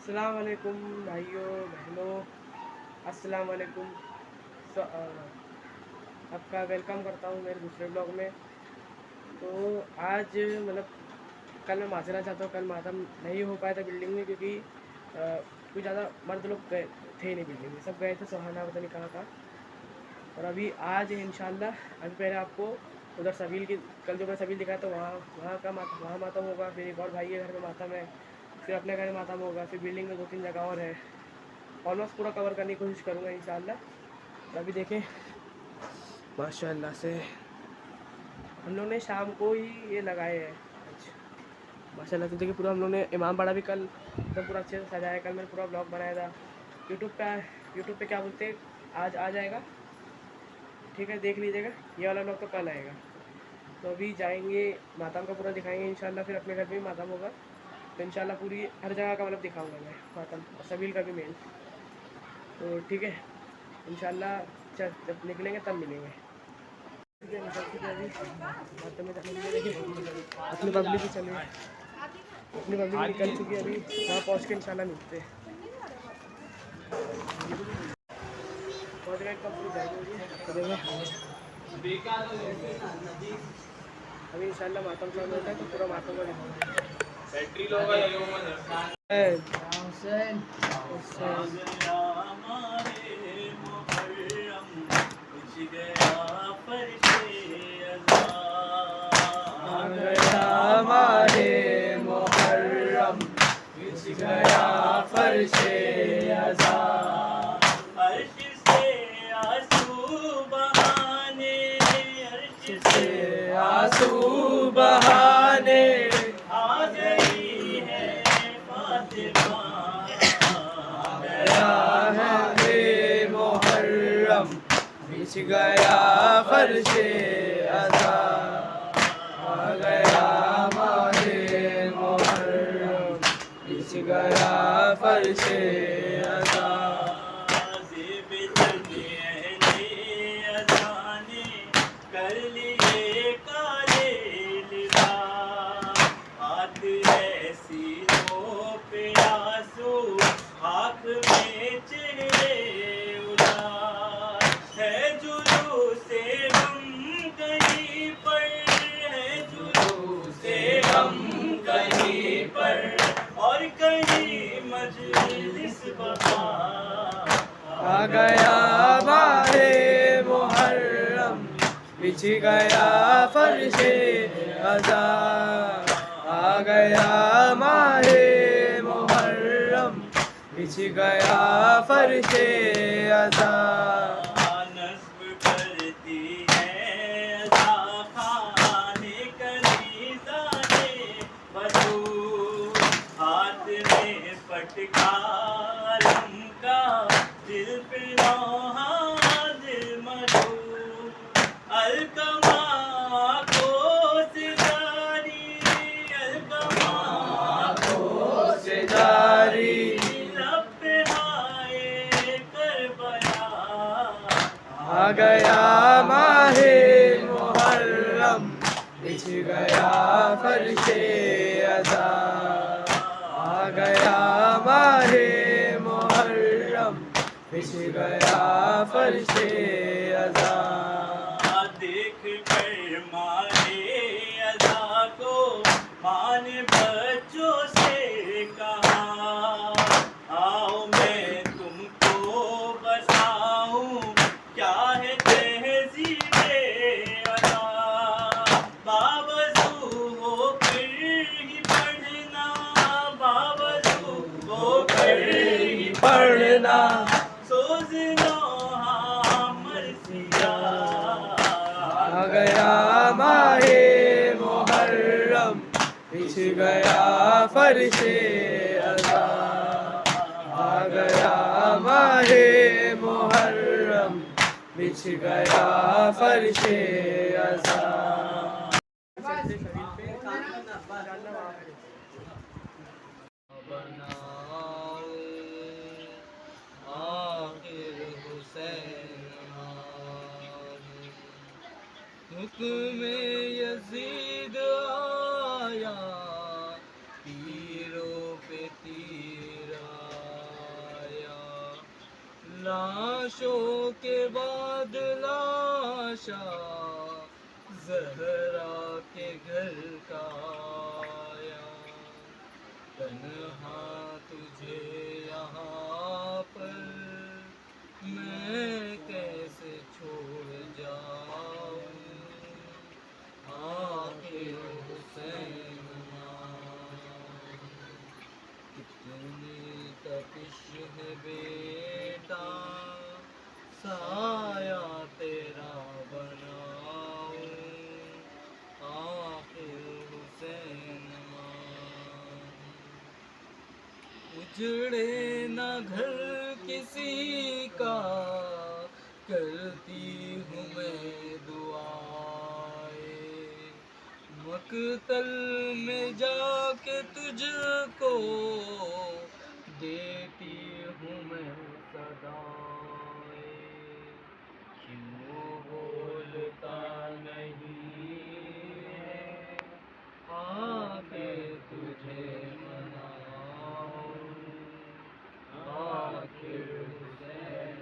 अस्सलाम वालेकुम भाइयों बहनों, अस्सलाम वालेकुम। आपका वेलकम करता हूँ मेरे दूसरे ब्लॉग में। तो आज मतलब कल मैं माजरा चाहता हूँ, कल मातम नहीं हो पाया था बिल्डिंग में क्योंकि कोई ज़्यादा मर्द लोग गए थे नहीं बिल्डिंग में, सब गए थे सुहाना पता नहीं कहाँ का। और अभी आज इंशाल्लाह अभी पहले आपको उधर सबील की, कल जो मैं सबील दिखाया तो वहाँ मातम होगा, फिर एक और भाई के घर में मातम है, फिर अपने घर में मातम होगा, फिर बिल्डिंग में 2-3 जगह और है। ऑलमोस्ट पूरा कवर करने की कोशिश करूँगा इंशाल्लाह। और अभी देखें माशाल्लाह से हम लोग ने शाम को ही ये लगाए हैं माशाल्लाह से। देखिए पूरा हम लोग ने इमाम बाड़ा भी कल एकदम पूरा अच्छे से सजाया। कल मैंने पूरा ब्लॉग बनाया था यूट्यूब पे क्या बोलते हैं, आज आ जाएगा, ठीक है, देख लीजिएगा। ये वाला ब्लॉग तो कल आएगा। तो अभी जाएंगे मातम का पूरा दिखाएंगे इंशाल्लाह, फिर अपने घर में भी मातम होगा तो इंशाल्लाह पूरी हर जगह का मतलब दिखाऊंगा मैं मातम, और सबील का भी मेन। तो ठीक है इंशाल्लाह, जब निकलेंगे तब मिलेंगे। निकल चुके अभी मातम में जाने के लिए। देखिए अपनी पब्लिक भी चले, अपनी पब्लिक निकल चुकी है, अभी वहाँ पहुँच के इंशाल्लाह मिलते हैं। पहुँच गए कब पूरी जाएगी तो देखो अभी इंशाल्लाह मातम चालू होता है तो पूरा मातम का दिखाऊंगा। बैटरी लो हमारे मुहर्रम बिछ गया फर्शे अज़ा, अर्श से आंसू बहाने, अर्श से आंसू बहाने आ गई है फातिमा, आ गया है मुहर्रम बिछ गया फर्शे अज़ा, आ गया माहे मुहर्रम बिछ गया फर्शे अज़ा। कर लिए काले लिबास, हाथ है सीनों पे आंसू, आँख में चेहरे उदास, है जुलूसे गम कहीं पर, है जुलूसे गम कहीं पर, और कहीं मजलिस बहार, आ गया माहे मुहर्रम बिछ गया फर्शे अज़ा, आ गया माहे मुहर्रम बिछ गया फर्शे अज़ा। नस्ब करती है अज़ा खाने कलीज़ाने वजूद, हाथ में फटकार उनका, दिल पे नौहा दिल मजूद, अलकमा को से जारी, अलकमा को से जारी, लब पे हाय करबला, आ गया माहे मुहर्रम बिछ गया फर्शे अज़ा, आ गया माहे मुहर्रम बिछ गया फर्शे अज़ा। देख कर मारे अज़ा को माँ ने बच्चों से कहा, आओ मैं तुमको बताऊं क्या है तहज़ीबे अज़ा, बावज़ू होकर ही पढ़ना, बावज़ू होकर ही पढ़ना, सोज़नो मरसिया, आ गया माहे मुहर्रम बिछ गया फर्शे अज़ा, आ गया माहे मुहर्रम बिछ गया फर्शे अज़ा। हुक्म यज़ीद आया, तीरों पे तीर लाशों के बाद लाशा ज़हरा के घर का आया, तन्हा तुझे यहाँ पर मैं कैसे छोड़ जाऊं, आखिर हुसैन कितनी तपिश है बेटा, साया तेरा बनाऊं, आखिर हुसैन उजड़े न घर किसी का, करती हूँ मैं दुआए, मकतल में जाके तुझको देती हूँ मैं सदाए, क्यों बोलता नहीं है आके तुझे मनाऊं, आखिर हुसैन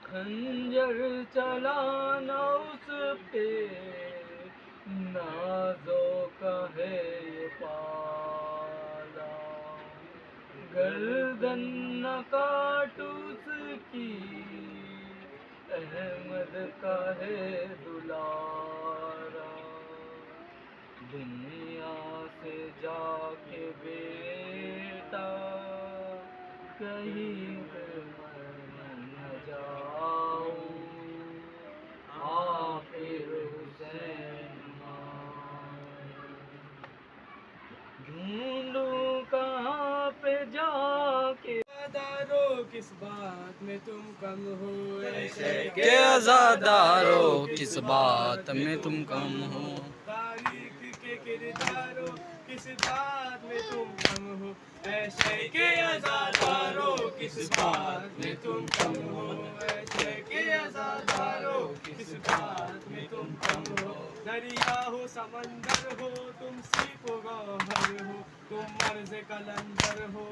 खंजर चलाना उस पे नाज़ों का है ये पाला, गर्दन न काट उसकी अहमद का है दुलारा, दुनिया से जाके बेटा कहीं मर न जाऊं, आखिर हुसैन ढूंढूं कहाँ पे जाके, आज़ादारों किस बात में तुम कम हो, ऐसे के आज़ादारों किस बात में तुम कम हो, तारीख के किरदारों किस बात में तुम कम हो, ऐसे के आज़ादारों किस बात में तुम कम हो, ऐसे के आज़ादारों किस बात में तुम कम हो, दरिया हो समंदर हो तुम सीपो गौहर हो, तुम मर्ज कलंदर हो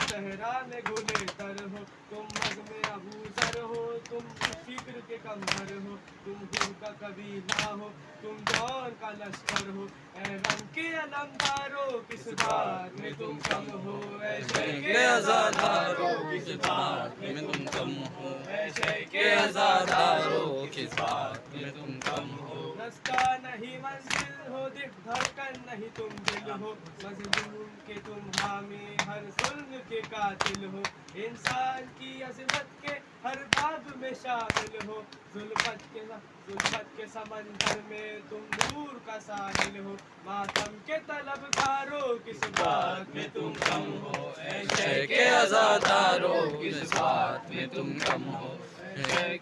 सहरा में गुले तर हो, तुम मग में अबूजर हो तुम फिक्र के कमर हो, तुम गुर का कबीला हो तुम दौर का लश्कर हो, ऐ रंग के अलंकारों किस बात में तुम कम हो, ऐसे के आज़ादारों किस बात में तुम कम हो, ऐसे के आज़ादारों किस बात में तुम कम हो, रास्ता नहीं मंजिल हो दिल धड़कन नहीं तुम दिल हो, मजलूम के तुम हामी हर जुल्म के कातिल हो, इंसान की अज़मत के हर बाब में शामिल हो, जुल्फत के समंदर में तुम नूर का साहिल हो, मातम के तलबगारों किस बात में तुम कम हो, ऐसे के आज़ादारों किस बात में तुम कम हो,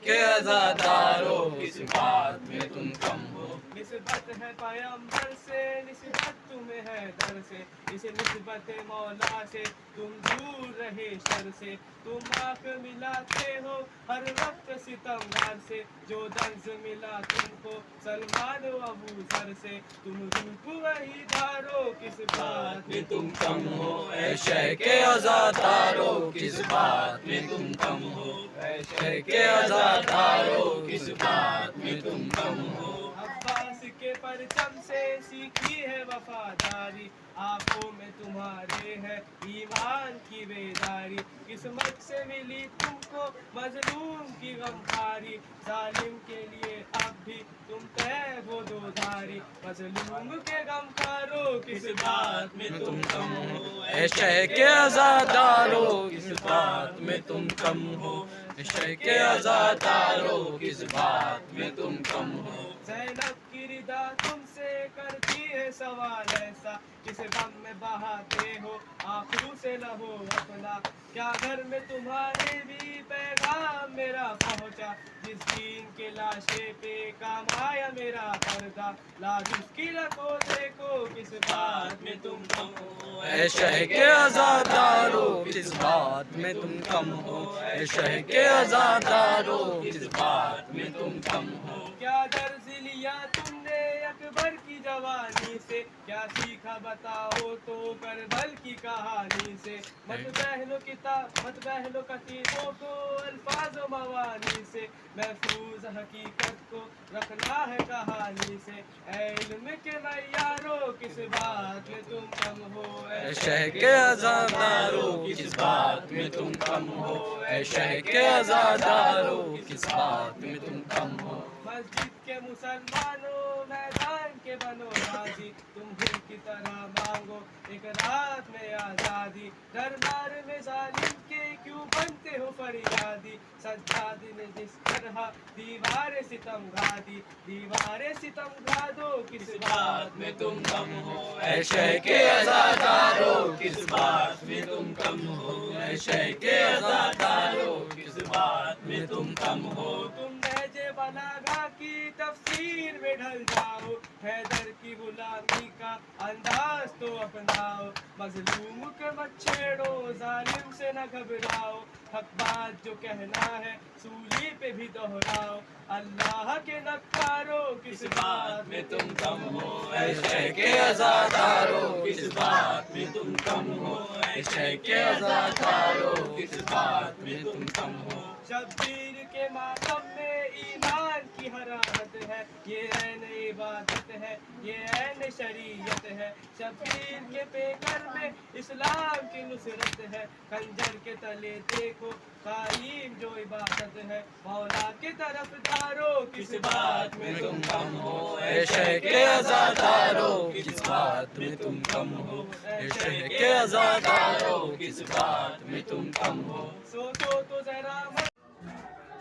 के आज़ादारों किस बात में तुम कम हो, निस्बत है पैगंबर से निस्बत तुम्हें है दर से, इस निस्बत मौला से तुम दूर रहे शर से, तुम आँख मिलाते हो हर वक्त सितमगार से, जो दर्ज मिला तुमको सलमान अबू जर से, तुम रूप वही धारो किस बात में तुम कम हो, ऐशे के आज़ादारों किस बात में तुम कम हो, ऐशे के आज़ादारों किस बात में तुम कम हो, अब्बास के परचम से सीखी है वफादारी, आंखों में तुम्हारे है ईमान की बेदारी, किस्मत से मिली तुमको मजलूम की गमखारी, जालिम के लिए अब भी तुम तय हो दो धारी, मजलूम के गमखारों किस बात में तुम कम हो, ऐशे के आज़ादारों किस बात में तुम कम हो, ऐशे के आज़ादारों किस बात में तुम कम हो, ज़ैनब की रिदा तुमसे करती है सवाल ऐसा, किस गम में बहाते हो आंखों से लहो अपना, क्या घर में तुम्हारे भी पैगाम मेरा पहुंचा, जिस दीन के लाशे पे काम आया मेरा पर्दा, लाज उसकी रखो देखो किस बात में तुम कम हो, ऐशे के आज़ादारों किस बात में तुम कम हो, ऐशे के आज़ादारों किस बात में तुम कम हो, क्या दर्ज लिया तुमने एक भर की जवानी से, क्या सीखा बताओ तो करबल की कहानी से। मत बहलो कतीबों को अल्फाज मवानी से, महफूज हकीकत को रखना है कहानी से। ऐ इल्म के मैयारों किस बात में तुम कम हो, ऐ शह के आज़ादारों किस बात में तुम कम हो, ऐ शह के आज़ादारों किस बात में तुम कम हो। मस्जिद के मुसलमानों मैदान के बनो राजी, तुम दिल की तरह मांगो एक रात में आजादी। दरबार में जालिम के क्यों बनते हो फरियादी, सज्जाद ने जिस तरह दीवारे सितम गा दी, दीवारे सितम गा दो किस बात में तुम कम हो, ऐ शह के आज़ादारों किस बात में तुम कम हो, ऐ शह के आज़ादारों किस बात में तुम कम हो। तुम लहजे बलागा की तफसीर में ढल जाओ, हैदर की गुलामी का अंदाज तो अपनाओ। मजलूम के मत छेड़ो, जालिम से न घबराओ, हक बात जो कहना है सूली पे भी दोहराओ। अल्लाह के नक्कारों किस बात में तुम कम हो, ऐ शह के आज़ादारों किस बात में तुम कम हो, ऐ शह के आज़ादारों किस बात में तुम कम हो। शब्बीर के मातम में ईमान की हरारत है, ये ऐन इबादत है, ये ऐन शरीयत है। शब्बीर के पेकर में इस्लाम की नुसरत है, खंजर के तले देखो कायम जो इबादत है। मौला के तरफदारों किस बात में तुम कम हो, ऐ शह के आज़ादारों किस बात में तुम कम हो, ऐ शह के आज़ादारों किस बात में तुम कम हो। सोचो तो जरा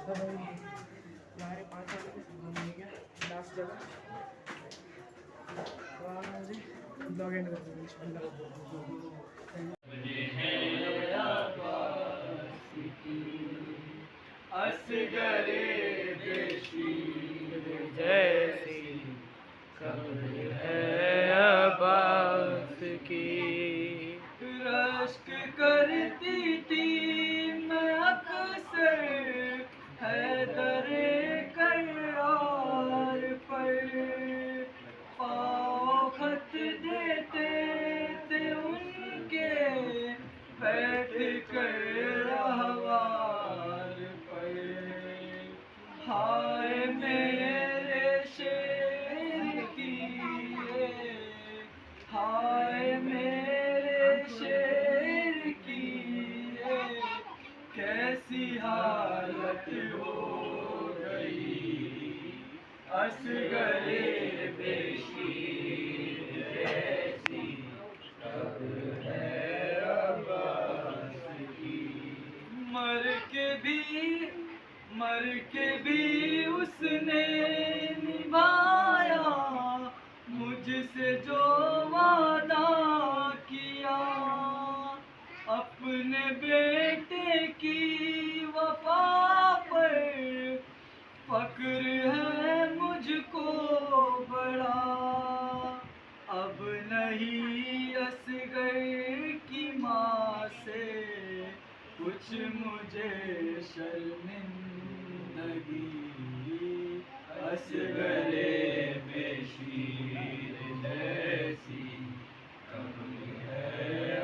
तो भाई हमारे 5 साल के घूम गया लास्ट जगह, तो आज ब्लॉग एंड कर देंगे इंशाल्लाह। असगरे बेशी जैसी कब्र है अब्बास की, रश्क करती थी मैं अक्सर हैदर करार पर। पाँव खत देते थे उनके बैठ कर रहवार पर। हाय मेरे शेर की, हाय मेरे शेर की, कैसी हालत हो गई। असगरे बेशीर जैसी कब्र है अब्बास की। मर के भी उसने निभाया मुझसे जो वादा किया। अपने बेटे की वफा पर फक्र है मुझको बड़ा। अब नहीं असगर की माँ से कुछ मुझे शर्मिंदगी। असगरे बेशीर जैसी कब्र है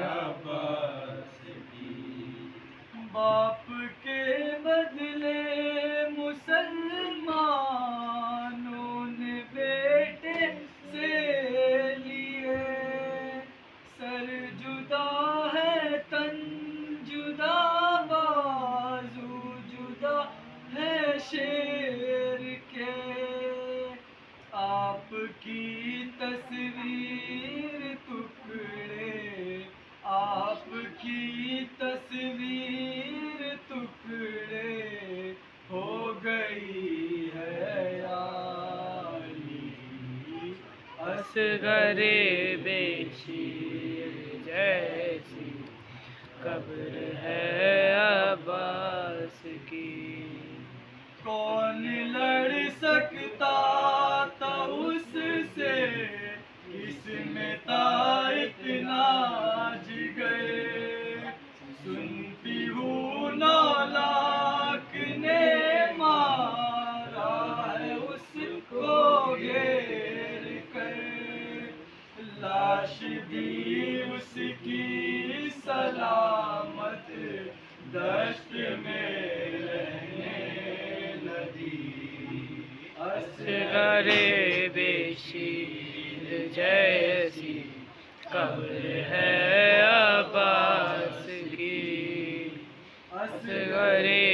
अब्बास की। बाप के बदले मुसलमानों ने बेटे से लिए। सर जुदा है तन जुदा, बाजू जुदा है शेर के। आपकी तस्वीर टुकड़े, आपकी तस्वीर टुकड़े हो गई है यारी। असगरे बेशीर जैसी कब्र है अब्बास की। कौन लड़ सकता था उससे, किसमें था इतना जिगर। सुनती हूँ 9 लाख ने मारा है उसको घेर कर। दश्त में रहने लगी। असगरे बेशीर जैसी कब्र है अब्बास की। असगरे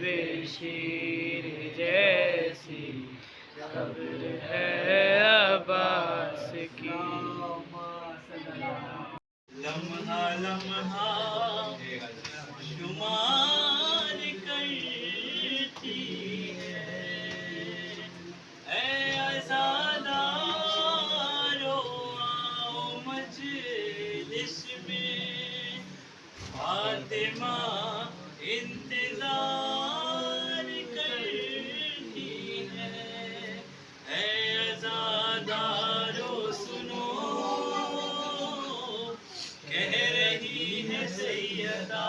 बेशीर जैसी कब्र है अब्बास की। लम्हा लम्हा शुमार करती है, ऐ अज़ादारो आओ मजलिस में। फातिमा इंतजार करती है, ऐ अज़ादारो सुनो, कह रही है सैयदा,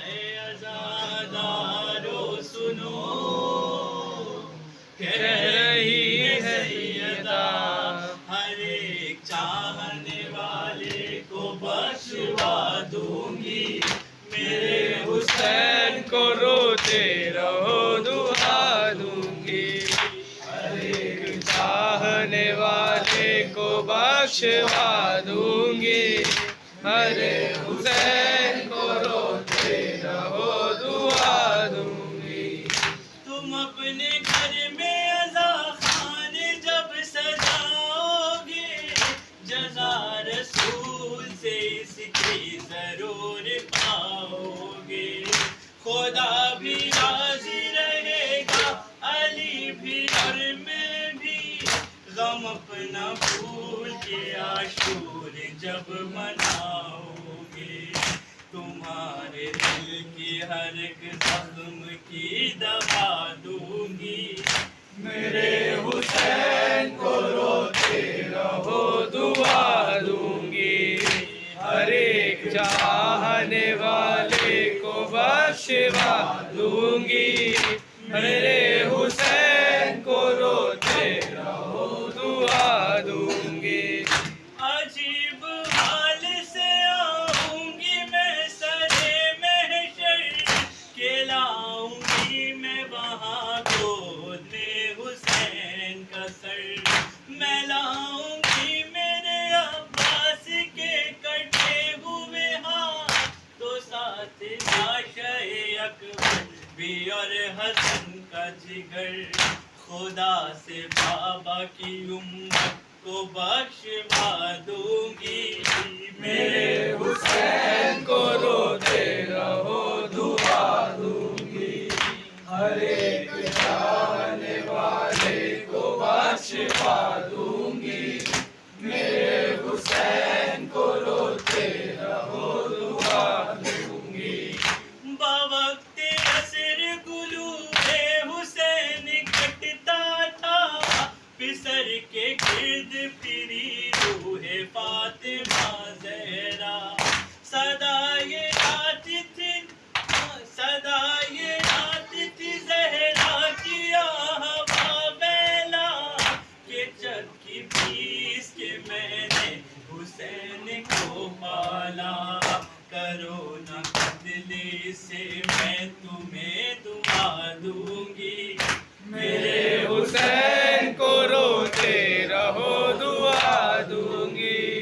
ऐ अज़ादारो सुनो, कह रही है सैयदा। हर एक चाहने वाले को बख्शवा दूंगी, मेरे हुसैन को रोते रहो दुआ दूंगी। हर एक चाहने वाले को बख्शवा दूंगी। हरे हुसैन को रोते रहो दुआ दूंगी। तुम अपने घर में अज़ा खान जब सजाओगे, जज़ा रसूल से इसकी जरूर पाओगे। खुदा भी राज़ी रहेगा, अली भी और मैं भी, गम अपना भूल के आशूर जब मनाओगे। तुम्हारे दिल की हर एक जख्म की दवा दूंगी, मेरे हुसैन को रोते रहो दुआ दूंगी। हर एक चाहने वाले को बख्शवा दूंगी। मेरे हुसैन को रोते रहो दुआ दूंगी। अजीब हाल से आऊंगी मैं सरे महशर के, लाऊंगी मैं वहाँ गोद में हुसैन का सर। मैं लाऊंगी मेरे अब्बास के कटे हुए हाथ, तो साथ लाशे अकबर भी और हसन का जिगर। खुदा से बाबा की उम्मत को बख्शवा दूंगी, मेरे हुसैन को रोते रहो दुआ दूंगी। हर एक चाहने वाले को बख्शवा दूंगी। मेरे हुसैन को रोते रहो दुआ दूंगी। बावक्ते असर गुलूए हुसैन कटता था, पिसर के गिर्द फिरी रूहे फातिमा ज़हरा। सदा ये आती थी ज़हरा की हवा बेला के चक्की पीस के मैंने हुसैन को पाला। करो न बदले से मैं तुम्हें दुआ दूंगी, मेरे हुसैन को रोते रहो दुआ दूंगी।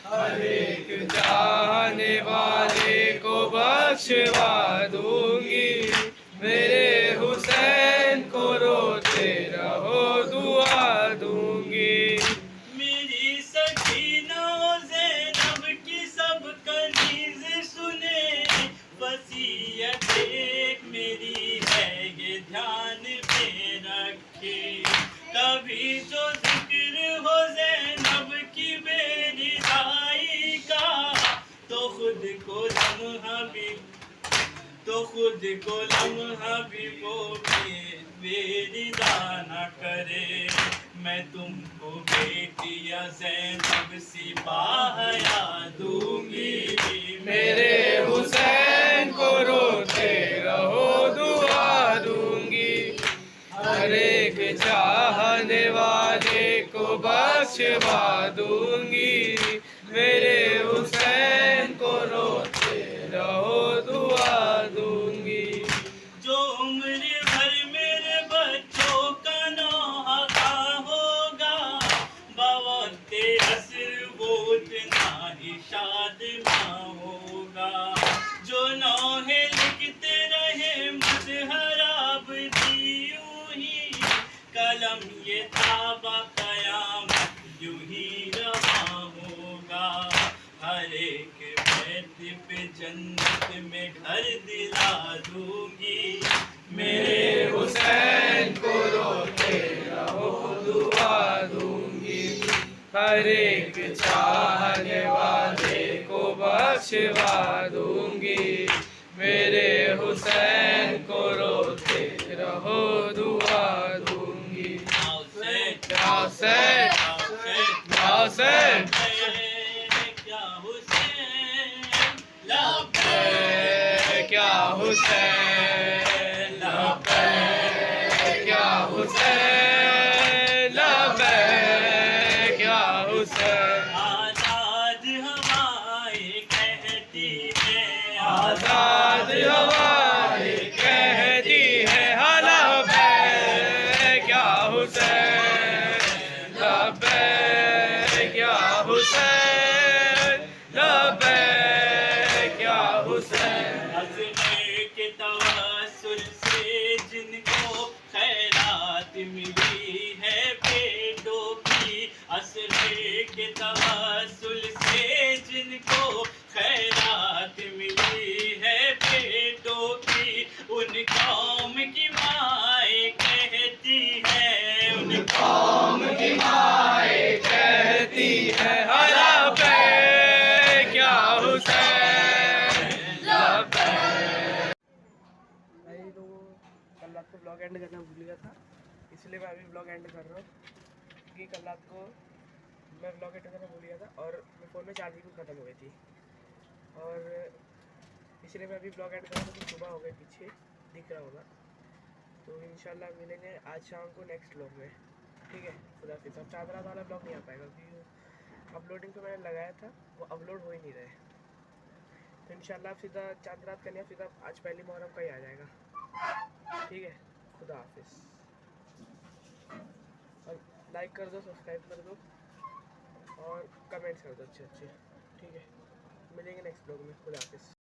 हर एक चाहने वाले को बख्शवा दूंगी। मेरे हुसैन को रोते रहो दुआ दूंगी। मेरी सकीना ज़ैनब की सब कनीज़ सुने, वसीयत एक मेरी है ये ध्यान में रखे। कभी जो जिक्र हो ज़ैनब की बेरिदाई का, तो खुद को लम्हा भी वो बेरिदा न करे। मैं तुमको बेटिया ज़ैनब सिपाहिया दूंगी, मेरे हुसैन को रोते रहो दुआ दूंगी। हर एक चाहने वाले को बख्शवा दूंगी। मेरे हुसैन को रोते रहो दुआ दूंगी। लिखना होगा, जो नौहे लिखते रहे मजहराब दी यूं ही, कलम ये ताबा कयामत यूं ही रवा होगा। हर एक बैत पे जन्नत में घर दिला दूंगी, मेरे हुसैन को रोते रहो दुआ दूंगी, हर एक चाहने वाले को बख्शवा दूंगी, मेरे हुसैन को रोते रहो दुआ दूंगी। या हुसैन, या हुसैन, क्या हुसैन लब्बैक या हुसैन, लब्बैक या हुसैन, लब्बैक या हुसैन। आजाद हवाएं कहती है, आजाद हवाएं कहती है, हाँ लब्बैक या हुसैन, लब्बैक या हुसैन, लब्बैक या हुसैन। अज़्मे के तवस्सुल से जिनको खैरात मिली है बेटों की, अज़्मे के तवस्सुल से जिनको खैरात मिली है बेटों की, उन कौम की माएँ कहती है, उन कौम की माएँ कहती है, हाँ लब्बैक या हुसैन, लब्बैक। भाई तो कल रात को ब्लॉग एंड करना भूल गया था, इसलिए मैं अभी ब्लॉग एंड कर रहा हूँ, क्योंकि कल रात को मैं ब्लॉग एंड करना भूल गया था और मेरे फ़ोन में चार्जिंग खत्म हो गई थी, और इसलिए मैं अभी ब्लॉग एंड कर रहा हूँ। तो सुबह हो गई, पीछे दिख रहा होगा। तो इंशाल्लाह मिलेंगे आज शाम को नेक्स्ट ब्लॉग में, ठीक है। खुदा हाफिज़। अब चांद रात वाला ब्लॉग नहीं आ पाएगा क्योंकि अपलोडिंग पे मैंने लगाया था, वो अपलोड हो ही नहीं रहे। तो इंशाल्लाह अब सीधा चांद रात का नहीं, सीधा आज पहली मुहर्रम का ही आ जाएगा, ठीक है। खुदा हाफिज़। और लाइक कर दो, सब्सक्राइब कर दो और कमेंट्स कर दो अच्छे अच्छे, ठीक है। मिलेंगे नेक्स्ट ब्लॉग में। खुदा हाफिज़।